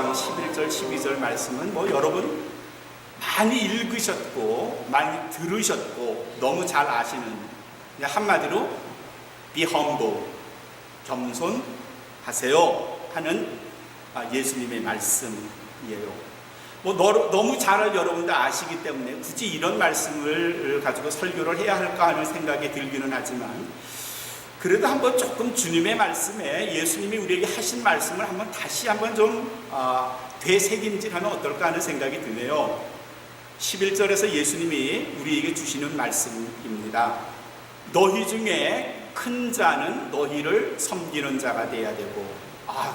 15장 11절 12절 말씀은 뭐 여러분 많이 읽으셨고 많이 들으셨고 너무 잘 아시는, 그냥 한마디로 be humble, 겸손하세요 하는 예수님의 말씀이에요. 뭐 너무 잘 여러분도 아시기 때문에 굳이 이런 말씀을 가지고 설교를 해야 할까 하는 생각이 들기는 하지만, 그래도 한번 조금 주님의 말씀에 예수님이 우리에게 하신 말씀을 한번 다시 한번 좀 되새김질하면 어떨까 하는 생각이 드네요. 11절에서 예수님이 우리에게 주시는 말씀입니다. 너희 중에 큰 자는 너희를 섬기는 자가 돼야 되고,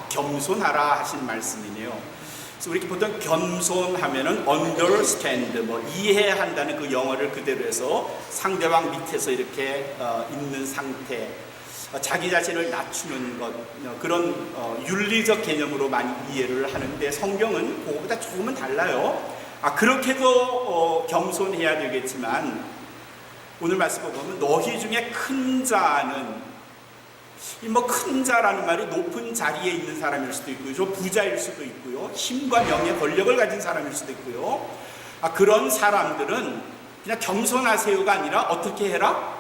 겸손하라 하신 말씀이네요. 그래서 우리 보통 겸손하면은 understand, 이해한다는 그 영어를 그대로 해서 상대방 밑에서 이렇게 있는 상태, 자기 자신을 낮추는 것, 그런 윤리적 개념으로 많이 이해를 하는데, 성경은 그거보다 조금은 달라요. 그렇게도 겸손해야 되겠지만, 오늘 말씀을 보면 너희 중에 큰 자는, 큰 자라는 말이 높은 자리에 있는 사람일 수도 있고요, 좀 부자일 수도 있고요, 힘과 명예, 권력을 가진 사람일 수도 있고요. 그런 사람들은 그냥 겸손하세요가 아니라 어떻게 해라?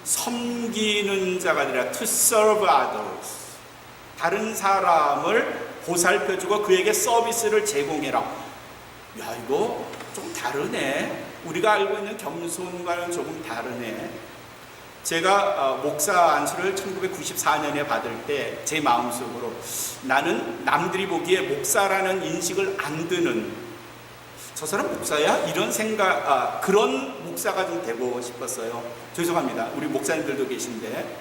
섬기는 자가 되라. To serve others. 다른 사람을 보살펴주고 그에게 서비스를 제공해라. 야, 이거 좀 다르네. 우리가 알고 있는 겸손과는 조금 다르네. 제가 목사 안수를 1994년에 받을 때 제 마음속으로, 나는 남들이 보기에 목사라는 인식을 안 드는, 저 사람 목사야? 이런 생각, 그런 목사가 좀 되고 싶었어요. 죄송합니다. 우리 목사님들도 계신데,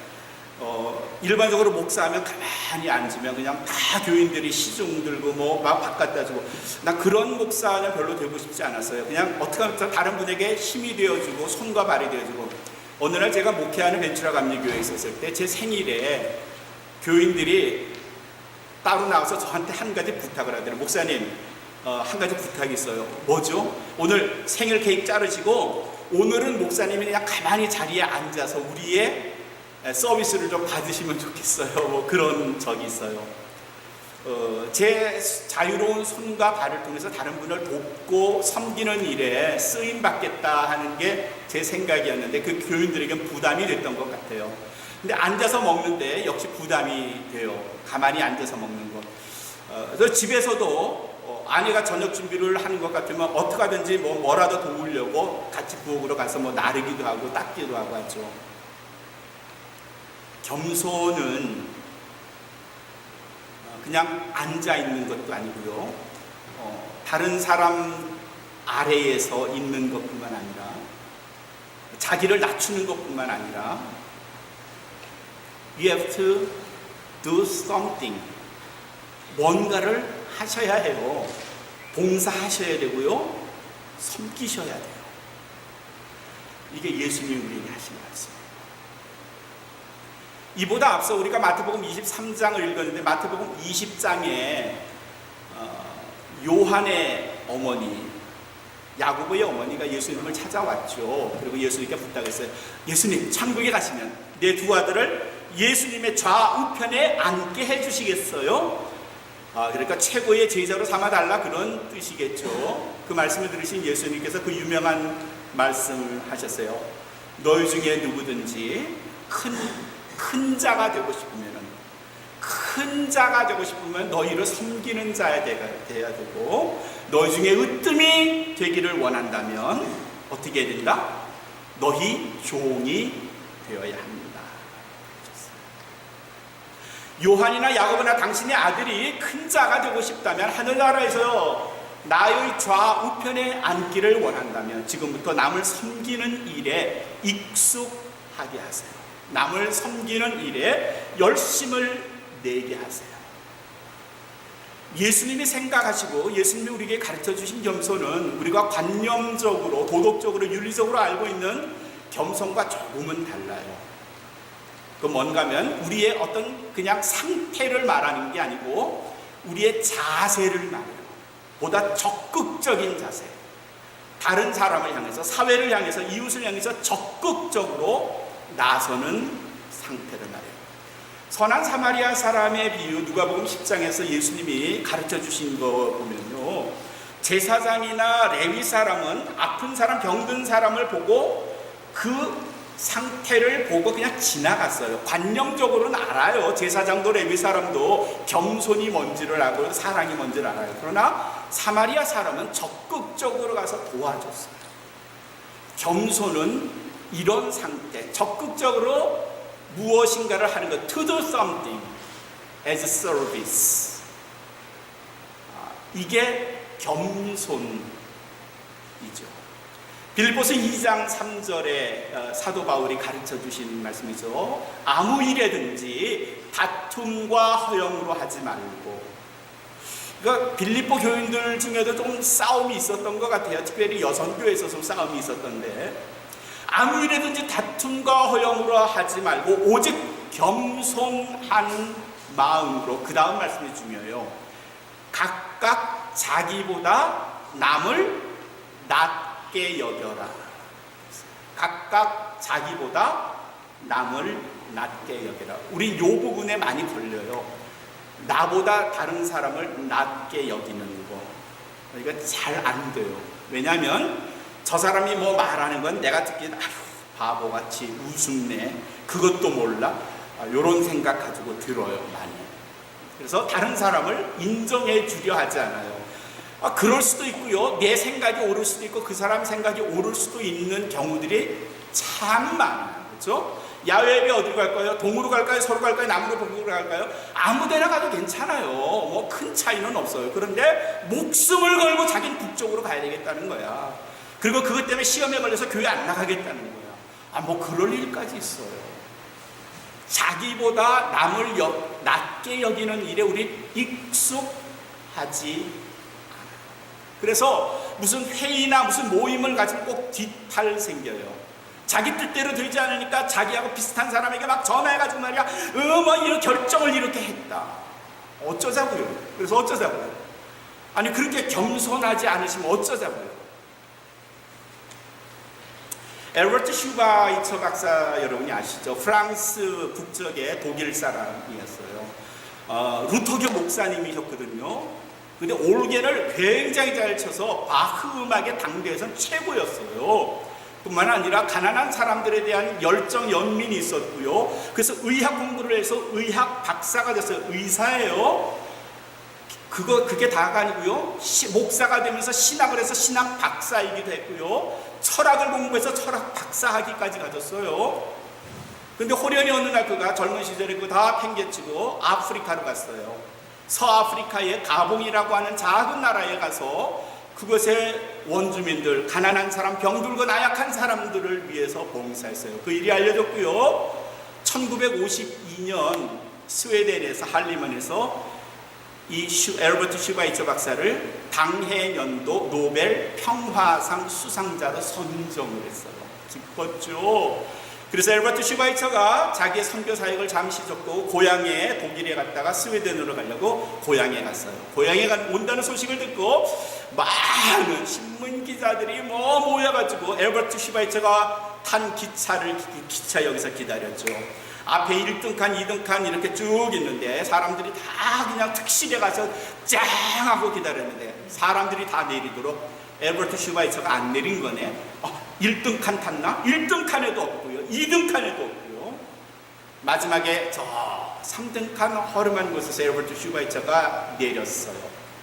일반적으로 목사하면 가만히 앉으면 그냥 다 교인들이 시중 들고 막 바깥다 주고, 나 그런 목사는 별로 되고 싶지 않았어요. 그냥 어떻게 하면 다른 분에게 힘이 되어주고 손과 발이 되어주고. 어느 날 제가 목회하는 벤츄라 감리교회에 있었을 때 제 생일에 교인들이 따로 나와서 저한테 한 가지 부탁을 하더라고요. 목사님, 한 가지 부탁이 있어요. 뭐죠? 오늘 생일 케이크 자르시고 오늘은 목사님이 그냥 가만히 자리에 앉아서 우리의 서비스를 좀 받으시면 좋겠어요. 그런 적이 있어요. 제 자유로운 손과 발을 통해서 다른 분을 돕고 섬기는 일에 쓰임 받겠다 하는 게 제 생각이었는데, 그 교인들에겐 부담이 됐던 것 같아요. 근데 앉아서 먹는데 역시 부담이 돼요. 가만히 앉아서 먹는 것. 그래서 집에서도 아내가 저녁 준비를 하는 것 같으면 어떻게 하든지 뭐라도 도우려고 같이 부엌으로 가서 나르기도 하고 닦기도 하고 하죠. 겸손은 그냥 앉아 있는 것도 아니고요, 다른 사람 아래에서 있는 것뿐만 아니라, 자기를 낮추는 것뿐만 아니라, you have to do something, 뭔가를 하셔야 해요. 봉사하셔야 되고요, 섬기셔야 돼요. 이게 예수님이 우리에게 하신 말씀이에요. 이보다 앞서 우리가 마태복음 23장을 읽었는데, 마태복음 20장에 요한의 어머니, 야고보의 어머니가 예수님을 찾아왔죠. 그리고 예수님께 부탁했어요. 예수님, 천국에 가시면 내 두 아들을 예수님의 좌우편에 앉게 해주시겠어요? 그러니까 최고의 제자로 삼아달라, 그런 뜻이겠죠. 그 말씀을 들으신 예수님께서 그 유명한 말씀을 하셨어요. 너희 중에 누구든지 큰 자가 되고 싶으면 너희를 섬기는 자야 돼야 되고, 너희 중에 으뜸이 되기를 원한다면 어떻게 해야 된다? 너희 종이 되어야 합니다. 요한이나 야고보나 당신의 아들이 큰 자가 되고 싶다면, 하늘나라에서 나의 좌우편에 앉기를 원한다면 지금부터 남을 섬기는 일에 익숙하게 하세요. 남을 섬기는 일에 열심을 내게 하세요. 예수님이 생각하시고 예수님이 우리에게 가르쳐 주신 겸손은 우리가 관념적으로, 도덕적으로, 윤리적으로 알고 있는 겸손과 조금은 달라요. 그 뭔가 하면 우리의 어떤 그냥 상태를 말하는 게 아니고 우리의 자세를 말해요. 보다 적극적인 자세, 다른 사람을 향해서, 사회를 향해서, 이웃을 향해서 적극적으로 나서는 상태를 말해요. 선한 사마리아 사람의 비유, 누가복음 10장에서 예수님이 가르쳐 주신 거 보면요, 제사장이나 레위 사람은 아픈 사람, 병든 사람을 보고 그 상태를 보고 그냥 지나갔어요. 관념적으로는 알아요. 제사장도 레위 사람도 겸손이 뭔지를 알고 사랑이 뭔지를 알아요. 그러나 사마리아 사람은 적극적으로 가서 도와줬어요. 겸손은 이런 상태, 적극적으로 무엇인가를 하는 것, to do something as service. 이게 겸손이죠. 빌립보서 2장 3절에 사도 바울이 가르쳐 주신 말씀이죠. 아무 일에든지 다툼과 허영으로 하지 말고. 그러니까 빌립보 교인들 중에도 좀 싸움이 있었던 것 같아요. 특별히 여성교회에서 좀 싸움이 있었던데, 아무 일에든지 다툼과 허영으로 하지 말고 오직 겸손한 마음으로, 그 다음 말씀이 중요해요. 각각 자기보다 남을 낮게 여겨라. 각각 자기보다 남을 낮게 여겨라. 우리 요 부분에 많이 걸려요. 나보다 다른 사람을 낮게 여기는 거. 이거 잘 안 돼요. 왜냐하면 저 사람이 뭐 말하는 건 내가 듣기엔 아휴 바보같이 우습네, 그것도 몰라, 이런 생각 가지고 들어요, 많이. 그래서 다른 사람을 인정해 주려 하지 않아요. 그럴 수도 있고요, 내 생각이 옳을 수도 있고 그 사람 생각이 옳을 수도 있는 경우들이 참 많아요. 그렇죠? 야외 예배 어디로 갈까요? 동으로 갈까요? 서로 갈까요? 남으로 북으로 갈까요? 아무 데나 가도 괜찮아요. 뭐 큰 차이는 없어요. 그런데 목숨을 걸고 자기는 북쪽으로 가야 되겠다는 거야. 그리고 그것 때문에 시험에 걸려서 교회 안 나가겠다는 거야. 뭐 그럴 일까지 있어요. 자기보다 남을 낮게 여기는 일에 우리 익숙하지 않아요. 그래서 무슨 회의나 무슨 모임을 가지면 꼭 뒤탈 생겨요. 자기 뜻대로 되지 않으니까 자기하고 비슷한 사람에게 막 전화해가지고 말이야, 뭐 이런 결정을 이렇게 했다. 어쩌자고요? 그래서 어쩌자고요? 아니 그렇게 겸손하지 않으시면 어쩌자고요? 에르버트 슈바이처 박사 여러분이 아시죠? 프랑스 국적의 독일 사람이었어요. 루터교 목사님이셨거든요. 근데 올게를 굉장히 잘 쳐서 바흐 음악의 당대에선 최고였어요. 뿐만 아니라 가난한 사람들에 대한 열정, 연민이 있었고요. 그래서 의학 공부를 해서 의학 박사가 됐어요. 의사예요. 그게 다가 아니고요. 목사가 되면서 신학을 해서 신학 박사이기도 했고요. 철학을 공부해서 철학 박사학위까지 가졌어요. 근데 호련히 어느 날 그가 젊은 시절에 그거 다 팽개치고 아프리카로 갔어요. 서아프리카의 가봉이라고 하는 작은 나라에 가서 그곳의 원주민들, 가난한 사람, 병들고 나약한 사람들을 위해서 봉사했어요. 그 일이 알려졌고요. 1952년 스웨덴에서 할리먼에서 이 에르버트 슈바이처 박사를 당해년도 노벨 평화상 수상자로 선정을 했어요. 기뻤죠. 그래서 에르버트 슈바이처가 자기의 선교 사역을 잠시 접고 고향에, 독일에 갔다가 스웨덴으로 가려고 고향에 갔어요. 고향에 온다는 소식을 듣고 많은 신문 기자들이 모여가지고 에르버트 슈바이처가 탄 기차 여기서 기다렸죠. 앞에 1등 칸, 2등 칸 이렇게 쭉 있는데 사람들이 다 그냥 특실에 가서 짱 하고 기다렸는데 사람들이 다 내리도록 에르버트 슈바이처가 안 내린 거네. 1등 칸 탔나? 1등 칸에도 없고요. 2등 칸에도 없고요. 마지막에 저 3등 칸 허름한 곳에서 에르버트 슈바이처가 내렸어요.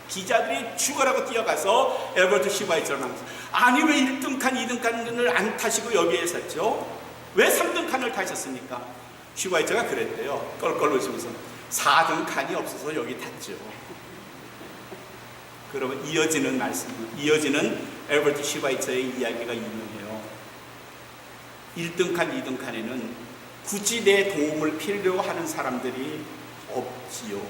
기자들이 죽어라고 뛰어가서 에르버트 슈바이처를 만났어요. 아니 왜 1등 칸, 2등 칸을 안 타시고 여기에 섰죠? 왜 3등 칸을 타셨습니까? 슈바이처가 그랬대요. 껄껄 웃으면서 4등 칸이 없어서 여기 탔죠. 그러면 이어지는 에르버트 슈바이처의 이야기가 유명해요. 1등 칸, 2등 칸에는 굳이 내 도움을 필요로 하는 사람들이 없지요.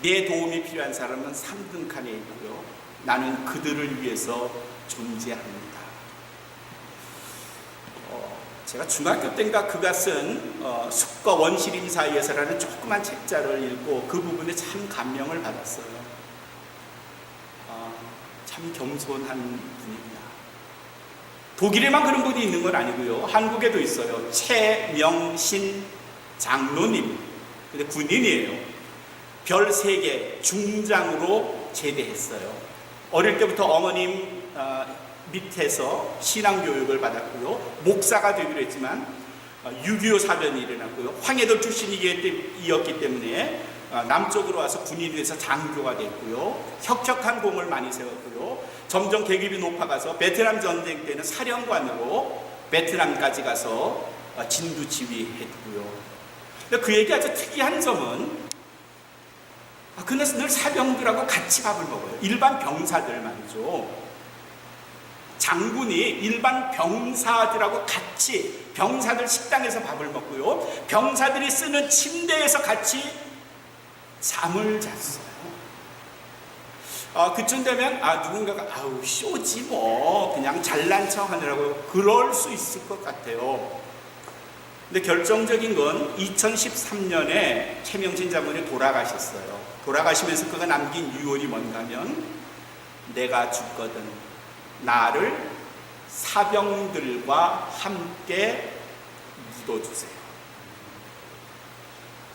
내 도움이 필요한 사람은 3등 칸에 있고요. 나는 그들을 위해서 존재합니다. 제가 중학교 때인가 그가 쓴 숲과 원시림 사이에서라는 조그만 책자를 읽고 그 부분에 참 감명을 받았어요. 참 겸손한 분입니다. 독일에만 그런 분이 있는 건 아니고요. 한국에도 있어요. 최명신 장로님, 근데 군인이에요. 별 3개 중장으로 제대했어요. 어릴 때부터 어머님 밑에서 신앙교육을 받았고요. 목사가 되기로 했지만 6.25 사변이 일어났고요. 황해도 출신이었기 때문에 남쪽으로 와서 군인이 돼서 장교가 됐고요. 혁혁한 공을 많이 세웠고요. 점점 계급이 높아가서 베트남 전쟁 때는 사령관으로 베트남까지 가서 진두지휘했고요. 근데 그에게 아주 특이한 점은 그는 늘 사병들하고 같이 밥을 먹어요. 일반 병사들 말이죠. 장군이 일반 병사들하고 같이 병사들 식당에서 밥을 먹고요. 병사들이 쓰는 침대에서 같이 잠을 잤어요. 그쯤 되면 누군가가 쇼지 뭐 그냥 잘난 척 하느라고 그럴 수 있을 것 같아요. 근데 결정적인 건 2013년에 최명진 장군이 돌아가셨어요. 돌아가시면서 그가 남긴 유언이 뭔가 하면 내가 죽거든 나를 사병들과 함께 묻어주세요.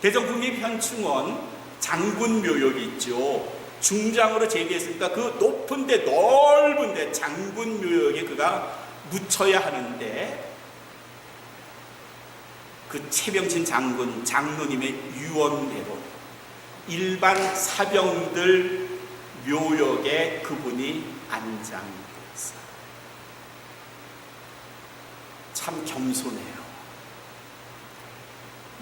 대전국립현충원 장군묘역이 있죠. 중장으로 제기했으니까 그 높은데 넓은데 장군묘역에 그가 묻혀야 하는데 그 최병진 장로님의 유언대로 일반 사병들 묘역에 그분이 안장됐어요. 참 겸손해요.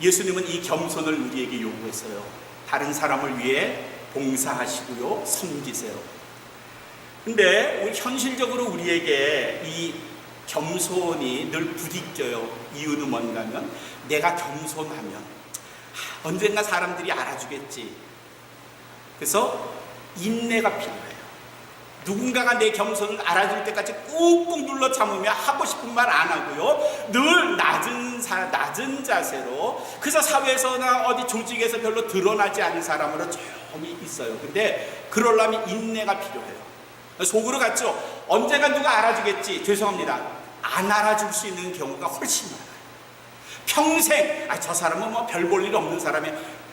예수님은 이 겸손을 우리에게 요구했어요. 다른 사람을 위해 봉사하시고요, 섬기세요. 근데 우리 현실적으로 우리에게 이 겸손이 늘 부딪혀요. 이유는 뭔가 하면 내가 겸손하면 언젠가 사람들이 알아주겠지. 그래서 인내가 필요해요. 누군가가 내 겸손을 알아줄 때까지 꾹꾹 눌러 참으며 하고 싶은 말 안 하고요. 늘 낮은 자세로. 그래서 사회에서나 어디 조직에서 별로 드러나지 않은 사람으로 조용히 있어요. 근데 그러려면 인내가 필요해요. 속으로 갔죠. 언젠가 누가 알아주겠지. 죄송합니다. 안 알아줄 수 있는 경우가 훨씬 많아요. 평생 저 사람은 뭐 별 볼 일 없는 사람이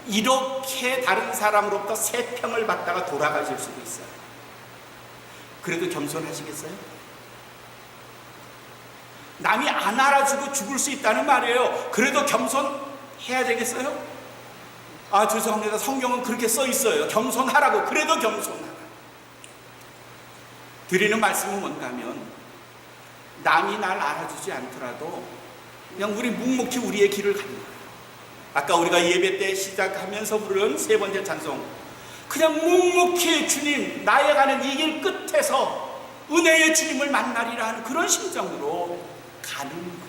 이렇게 다른 사람으로부터 새 평을 받다가 돌아가실 수도 있어요. 그래도 겸손하시겠어요? 남이 안 알아주고 죽을 수 있다는 말이에요. 그래도 겸손해야 되겠어요? 죄송합니다. 성경은 그렇게 써 있어요. 겸손하라고. 그래도 겸손하라. 드리는 말씀은 뭔가 하면 남이 날 알아주지 않더라도 그냥 우리 묵묵히 우리의 길을 가는 거예요. 아까 우리가 예배 때 시작하면서 부른 3번째 찬송, 그냥 묵묵히 주님 나의 가는 이 길 끝에서 은혜의 주님을 만나리라 하는 그런 심정으로 가는 거예요.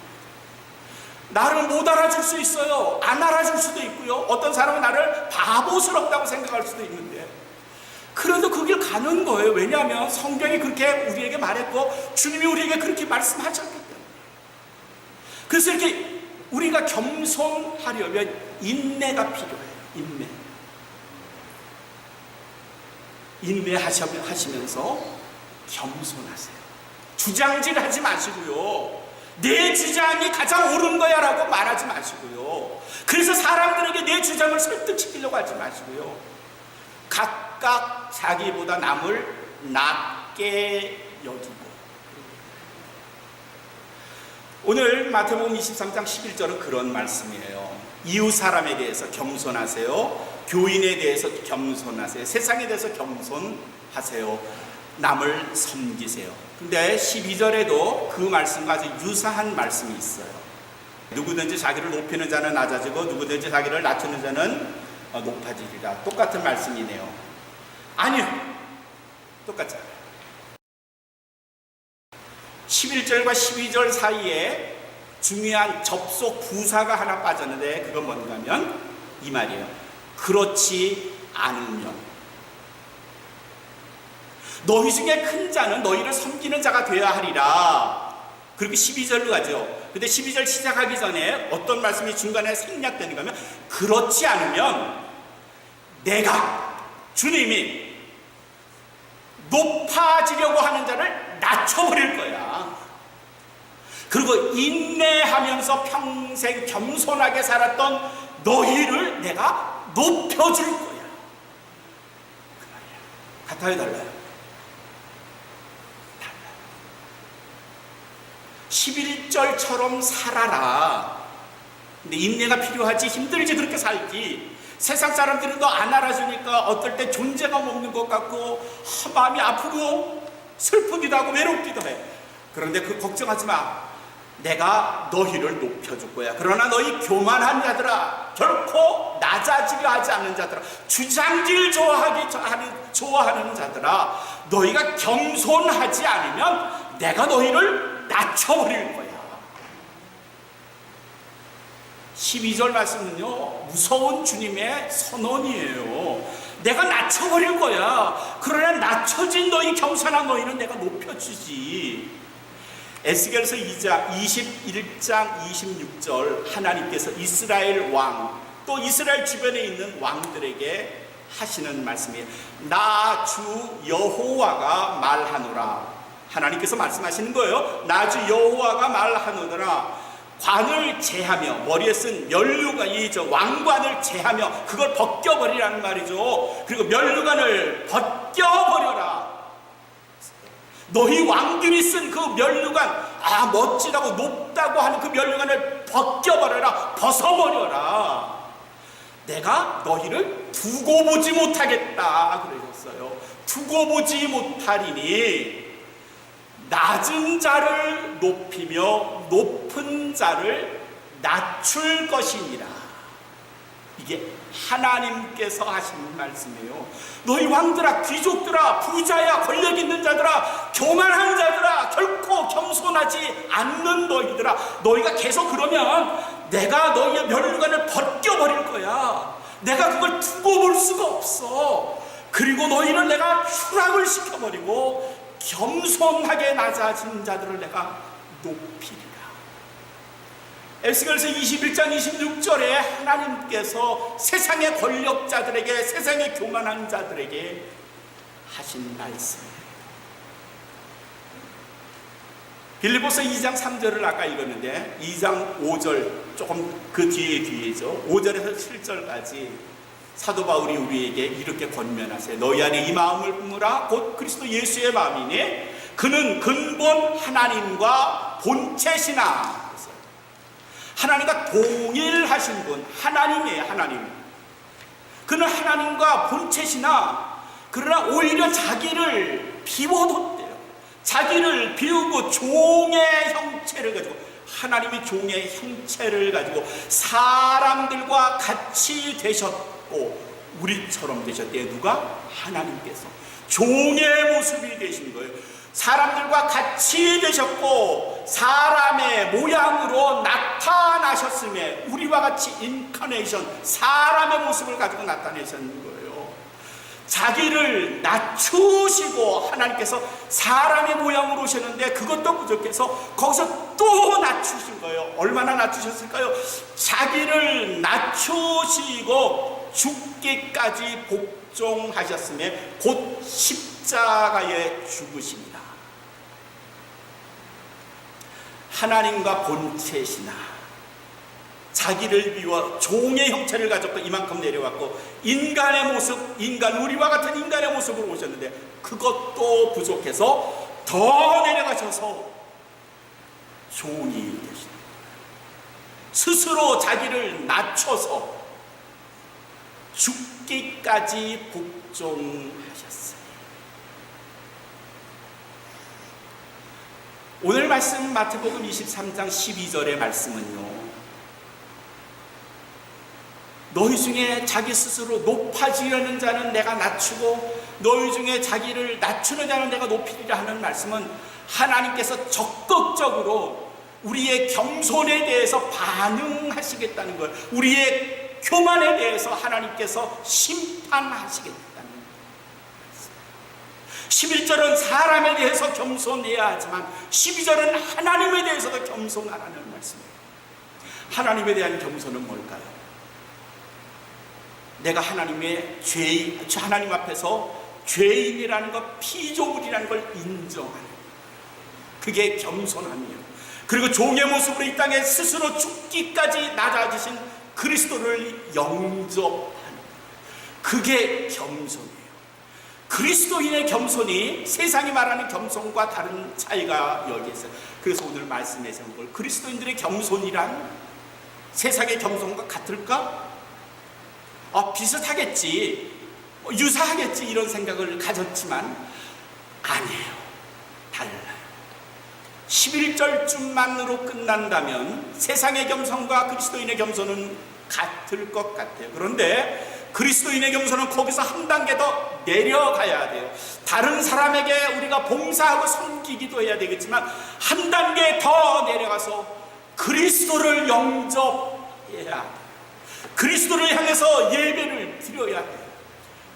나를 못 알아줄 수 있어요. 안 알아줄 수도 있고요. 어떤 사람은 나를 바보스럽다고 생각할 수도 있는데 그래도 그 길 가는 거예요. 왜냐하면 성경이 그렇게 우리에게 말했고 주님이 우리에게 그렇게 말씀하셨기 때문에. 그래서 이렇게 우리가 겸손하려면 인내가 필요해요. 인내하시면서 겸손하세요. 주장질하지 마시고요. 내 주장이 가장 옳은 거야 라고 말하지 마시고요. 그래서 사람들에게 내 주장을 설득시키려고 하지 마시고요. 각각 자기보다 남을 낮게 여기고. 오늘 마태복음 23장 11절은 그런 말씀이에요. 이웃 사람에 대해서 겸손하세요. 교인에 대해서 겸손하세요. 세상에 대해서 겸손하세요. 남을 섬기세요. 근데 12절에도 그 말씀과 아주 유사한 말씀이 있어요. 누구든지 자기를 높이는 자는 낮아지고 누구든지 자기를 낮추는 자는 높아지리라. 똑같은 말씀이네요. 아니요. 똑같지 않아요. 11절과 12절 사이에 중요한 접속 부사가 하나 빠졌는데 그건 뭔가 하면 이 말이에요. 그렇지 않으면 너희 중에 큰 자는 너희를 섬기는 자가 되어야 하리라. 그렇게 12절로 가죠. 근데 12절 시작하기 전에 어떤 말씀이 중간에 생략되는가 하면 그렇지 않으면 내가 주님이 높아지려고 하는 자를 낮춰버릴 거야. 그리고 인내하면서 평생 겸손하게 살았던 너희를 내가 높여줄 거야. 같아요, 달라요? 달라요. 11절처럼 살아라. 근데 인내가 필요하지, 힘들지 그렇게 살기. 세상 사람들은 너 안 알아주니까 어떨 때 존재감 없는 것 같고 마음이 아프고 슬프기도 하고 외롭기도 해. 그런데 그 걱정하지 마. 내가 너희를 높여줄 거야. 그러나 너희 교만한 자들아, 결코 낮아지려 하지 않는 자들아, 주장질 좋아하는 자들아, 너희가 겸손하지 않으면 내가 너희를 낮춰버릴 거야. 12절 말씀은요, 무서운 주님의 선언이에요. 내가 낮춰버릴 거야. 그러나 낮춰진 너희, 겸손한 너희는 내가 높여주지. 에스겔서 21장 26절 하나님께서 이스라엘 왕, 또 이스라엘 주변에 있는 왕들에게 하시는 말씀이에요. 나 주 여호와가 말하노라. 하나님께서 말씀하시는 거예요. 나 주 여호와가 말하노라. 관을 제하며, 머리에 쓴 면류관, 왕관을 제하며 그걸 벗겨버리라는 말이죠. 그리고 면류관을 벗겨버려라. 너희 왕들이 쓴 그 면류관, 멋지다고 높다고 하는 그 면류관을 벗겨버려라. 벗어버려라. 내가 너희를 두고 보지 못하겠다 그러셨어요. 두고 보지 못하리니 낮은 자를 높이며 높은 자를 낮출 것이니라. 이게 하나님께서 하신 말씀이에요. 너희 왕들아, 귀족들아, 부자야, 권력 있는 자들아, 교만한 자들아, 결코 겸손하지 않는 너희들아, 너희가 계속 그러면 내가 너희의 면류관을 벗겨버릴 거야. 내가 그걸 두고 볼 수가 없어. 그리고 너희를 내가 추락을 시켜버리고 겸손하게 낮아진 자들을 내가 높이리라. 에스겔서 21장 26절에 하나님께서 세상의 권력자들에게, 세상의 교만한 자들에게 하신 말씀이에요. 빌립보서 2장 3절을 아까 읽었는데 2장 5절, 조금 그 뒤에죠. 5절에서 7절까지 사도 바울이 우리에게 이렇게 권면하세요. 너희 안에 이 마음을 품으라. 곧 그리스도 예수의 마음이니 그는 근본 하나님과 본체시나. 하나님과 동일하신 분, 하나님이에요. 하나님. 그는 하나님과 본체시나, 그러나 오히려 자기를 비워뒀대요. 자기를 비우고 종의 형체를 가지고, 하나님이 종의 형체를 가지고 사람들과 같이 되셨고 우리처럼 되셨대요. 누가? 하나님께서 종의 모습이 되신 거예요. 사람들과 같이 되셨고 사람의 모양으로 나타나셨음에 우리와 같이 인카네이션, 사람의 모습을 가지고 나타내셨는 거예요. 자기를 낮추시고 하나님께서 사람의 모양으로 오셨는데 그것도 부족해서 거기서 또 낮추신 거예요. 얼마나 낮추셨을까요? 자기를 낮추시고 죽기까지 복종하셨음에 곧 십자가에 죽으십니다. 하나님과 본체시나, 자기를 비워 종의 형체를 가졌고 이만큼 내려왔고 인간의 모습, 우리와 같은 인간의 모습으로 오셨는데 그것도 부족해서 더 내려가셔서 종이 되십니다. 스스로 자기를 낮춰서 죽기까지 복종하셨어요. 오늘 말씀 마태복음 23장 12절의 말씀은요, 너희 중에 자기 스스로 높아지려는 자는 내가 낮추고 너희 중에 자기를 낮추는 자는 내가 높이리라 하는 말씀은 하나님께서 적극적으로 우리의 겸손에 대해서 반응하시겠다는 것, 우리의 교만에 대해서 하나님께서 심판하시겠다는 것. 11절은 사람에 대해서 겸손해야 하지만 12절은 하나님에 대해서도 겸손하라는 말씀이에요. 하나님에 대한 겸손은 뭘까요? 내가 하나님 앞에서 죄인이라는 것, 피조물이라는 걸 인정하는, 그게 겸손함이에요. 그리고 종의 모습으로 이 땅에 스스로 죽기까지 낮아지신 그리스도를 영접하는, 그게 겸손이에요. 그리스도인의 겸손이 세상이 말하는 겸손과 다른 차이가 여기에 있어요. 그래서 오늘 말씀에서 온 걸, 그리스도인들의 겸손이란 세상의 겸손과 같을까? 비슷하겠지, 유사하겠지, 이런 생각을 가졌지만 아니에요. 달라요. 11절쯤만으로 끝난다면 세상의 겸손과 그리스도인의 겸손은 같을 것 같아요. 그런데 그리스도인의 겸손은 거기서 한 단계 더 내려가야 돼요. 다른 사람에게 우리가 봉사하고 섬기기도 해야 되겠지만 한 단계 더 내려가서 그리스도를 영접해야 돼요. 그리스도를 향해서 예배를 드려야 돼요.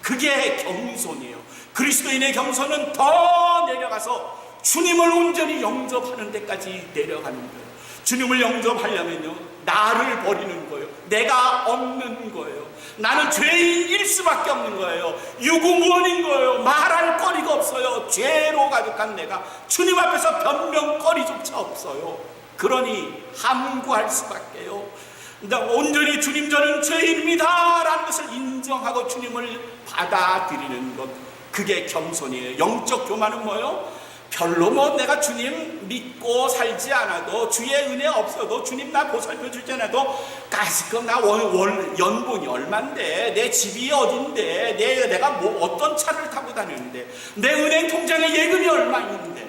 그게 겸손이에요. 그리스도인의 겸손은 더 내려가서 주님을 온전히 영접하는 데까지 내려가는 거예요. 주님을 영접하려면요, 나를 버리는 거예요. 내가 없는 거예요. 나는 죄인일 수밖에 없는 거예요. 유구무원인 거예요. 말할 거리가 없어요. 죄로 가득한 내가 주님 앞에서 변명거리조차 없어요. 그러니 함구할 수밖에요. 온전히 주님, 저는 죄인입니다 라는 것을 인정하고 주님을 받아들이는 것, 그게 겸손이에요. 영적 교만은 뭐예요? 별로 내가 주님 믿고 살지 않아도, 주의 은혜 없어도, 주님 나 보살펴 주지 않아도, 가스금 나 연봉이 얼만데, 내 집이 어딘데, 내가 어떤 차를 타고 다니는데, 내 은행 통장에 예금이 얼마 있는데,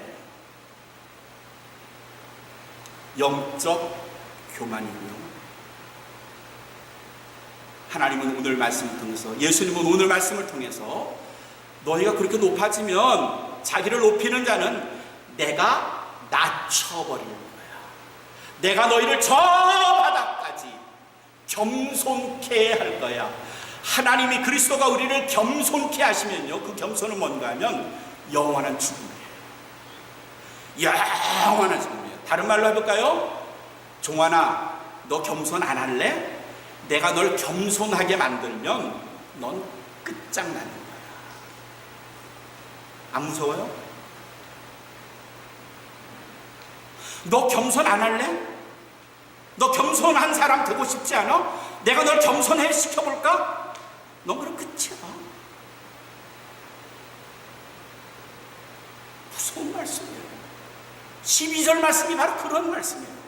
영적 교만이고요. 하나님은 오늘 말씀을 통해서, 예수님은 오늘 말씀을 통해서 너희가 그렇게 높아지면 자기를 높이는 자는 내가 낮춰버리는 거야. 내가 너희를 저 바닥까지 겸손케 할 거야. 하나님이, 그리스도가 우리를 겸손케 하시면요, 그 겸손은 뭔가 하면 영원한 죽음이에요. 영원한 죽음이에요. 다른 말로 해볼까요? 종환아, 너 겸손 안 할래? 내가 널 겸손하게 만들면 넌 끝장나는 거야. 안 무서워요? 너 겸손 안 할래? 너 겸손한 사람 되고 싶지 않아? 내가 널 겸손해 시켜볼까? 넌 그럼 끝이야. 무서운 말씀이에요. 12절 말씀이 바로 그런 말씀이에요.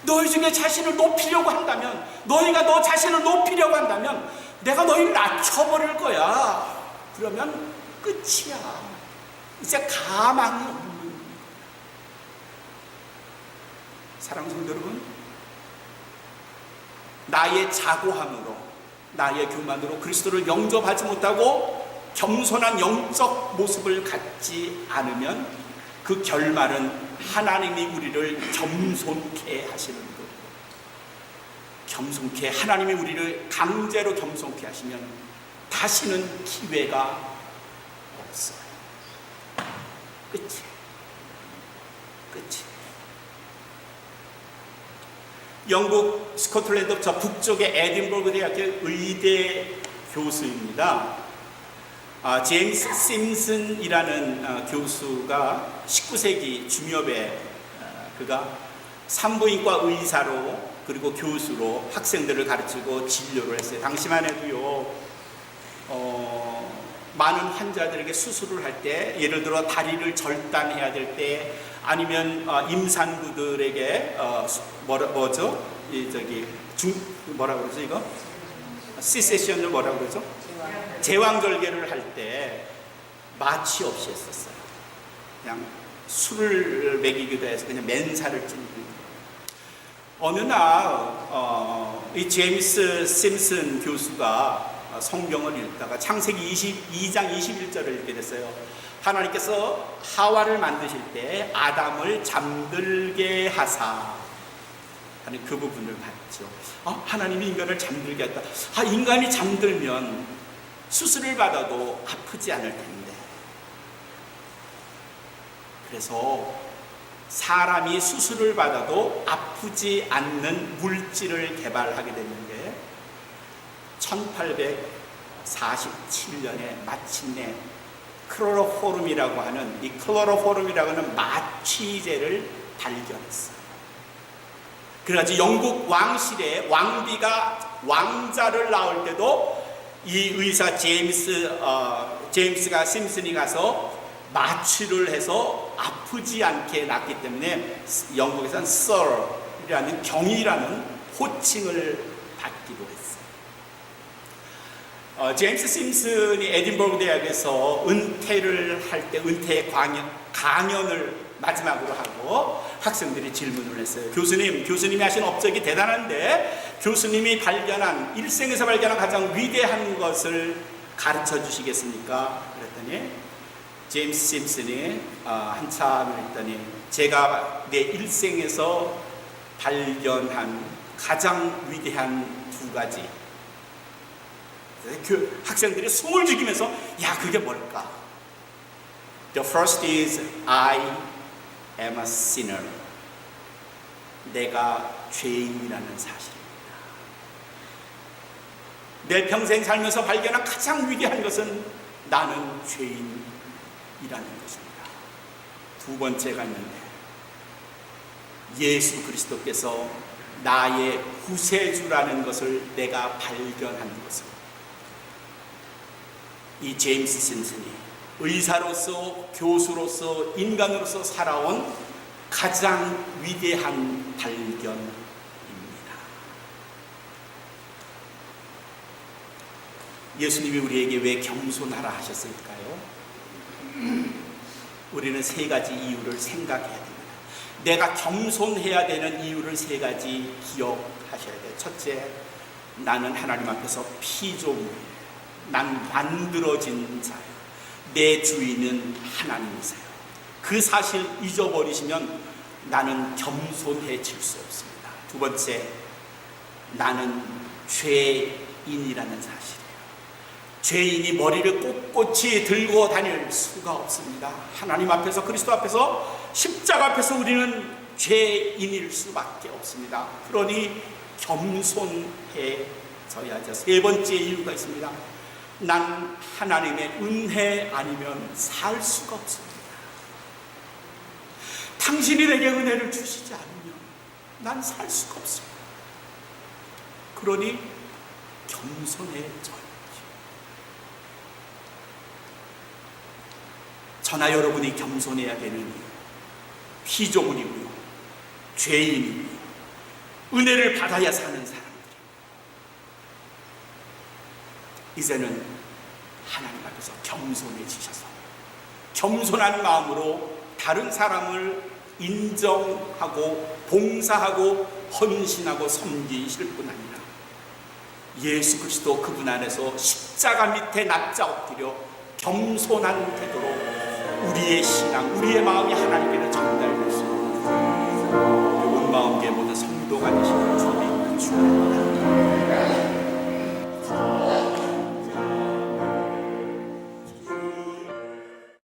너희 중에 자신을 높이려고 한다면, 너희가 너 자신을 높이려고 한다면 내가 너희를 낮춰버릴 거야. 그러면 끝이야. 이제 가망이 없는 거야. 사랑하는 성도 여러분, 나의 자고함으로, 나의 교만으로 그리스도를 영접하지 못하고 겸손한 영적 모습을 갖지 않으면 그 결말은 하나님이 우리를 겸손케 하시는 거예요. 겸손케, 하나님이 우리를 강제로 겸손케 하시면 다시는 기회가 없어요. 끝이. 영국 스코틀랜드 저 북쪽의 에딘버그 대학의 의대 교수입니다. 제임스 심슨이라는 교수가 19세기 중엽에 그가 산부인과 의사로, 그리고 교수로 학생들을 가르치고 진료를 했어요. 당시만 해도요, 많은 환자들에게 수술을 할 때, 예를 들어 다리를 절단해야 될 때, 아니면 임산부들에게 뭐죠? 뭐라 그러죠 이거? 시세션을 뭐라 그러죠? 제왕절개를 할 때 마취 없이 했었어요. 그냥 술을 먹이기도 해서 그냥 맨살을 찌는 거예요. 어느 날 이 제임스 심슨 교수가 성경을 읽다가 창세기 22장 21절을 읽게 됐어요. 하나님께서 하와를 만드실 때 아담을 잠들게 하사 하는 그 부분을 봤죠. 하나님이 인간을 잠들게 했다. 인간이 잠들면 수술을 받아도 아프지 않을 텐데. 그래서 사람이 수술을 받아도 아프지 않는 물질을 개발하게 됐는데 1847년에 마침내 클로로포름이라고 하는 마취제를 발견했어요. 그래가지고 영국 왕실에 왕비가 왕자를 낳을 때도 이 의사 제임스가 심슨이 가서 마취를 해서 아프지 않게 낳기 때문에 영국에서는 Sir이라는 경이라는 호칭을 받기도 했어요. 제임스 심슨이 에딘버그 대학에서 은퇴를 할 때 은퇴 강연을 마지막으로 하고 학생들이 질문을 했어요. 교수님이 하신 업적이 대단한데 교수님이 일생에서 발견한 가장 위대한 것을 가르쳐 주시겠습니까? 그랬더니 제임스 심슨이 한참을 했더니 제가 내 일생에서 발견한 가장 위대한 두 가지. 그 학생들이 숨을 죽이면서 야, 그게 뭘까? The first is I am a sinner. 내가 죄인이라는 사실입니다. 내 평생 살면서 발견한 가장 위대한 것은 나는 죄인이라는 것입니다. 두 번째가 있는데 예수 그리스도께서 나의 구세주라는 것을 내가 발견한 것은 이 제임스 심슨이 의사로서 교수로서 인간으로서 살아온 가장 위대한 발견입니다. 예수님이 우리에게 왜 겸손하라 하셨을까요? 우리는 세 가지 이유를 생각해야 됩니다. 내가 겸손해야 되는 이유를 세 가지 기억하셔야 돼요. 첫째, 나는 하나님 앞에서 피조물이에요. 난 만들어진 자예요. 내 주인은 하나님이세요. 그 사실 잊어버리시면 나는 겸손해질 수 없습니다. 두 번째, 나는 죄인이라는 사실이에요. 죄인이 머리를 꼿꼿이 들고 다닐 수가 없습니다. 하나님 앞에서, 그리스도 앞에서, 십자가 앞에서 우리는 죄인일 수밖에 없습니다. 그러니 겸손해져야죠. 세 번째 이유가 있습니다. 난 하나님의 은혜 아니면 살 수가 없습니다. 당신이 내게 은혜를 주시지 않으면 난 살 수가 없습니다. 그러니 겸손해져야죠. 저나 여러분이 겸손해야 되는 이유, 피조물이고요, 죄인이고요, 은혜를 받아야 사는 사람들, 이제는 하나님 앞에서 겸손해지셔서 겸손한 마음으로 다른 사람을 인정하고 봉사하고 헌신하고 섬기실 뿐 아니라 예수 그리스도 그분 안에서 십자가 밑에 납자 엎드려 겸손한 태도로 우리의 신앙, 우리의 마음이 하나님께로 전달될 수 있는 온 마음의 모든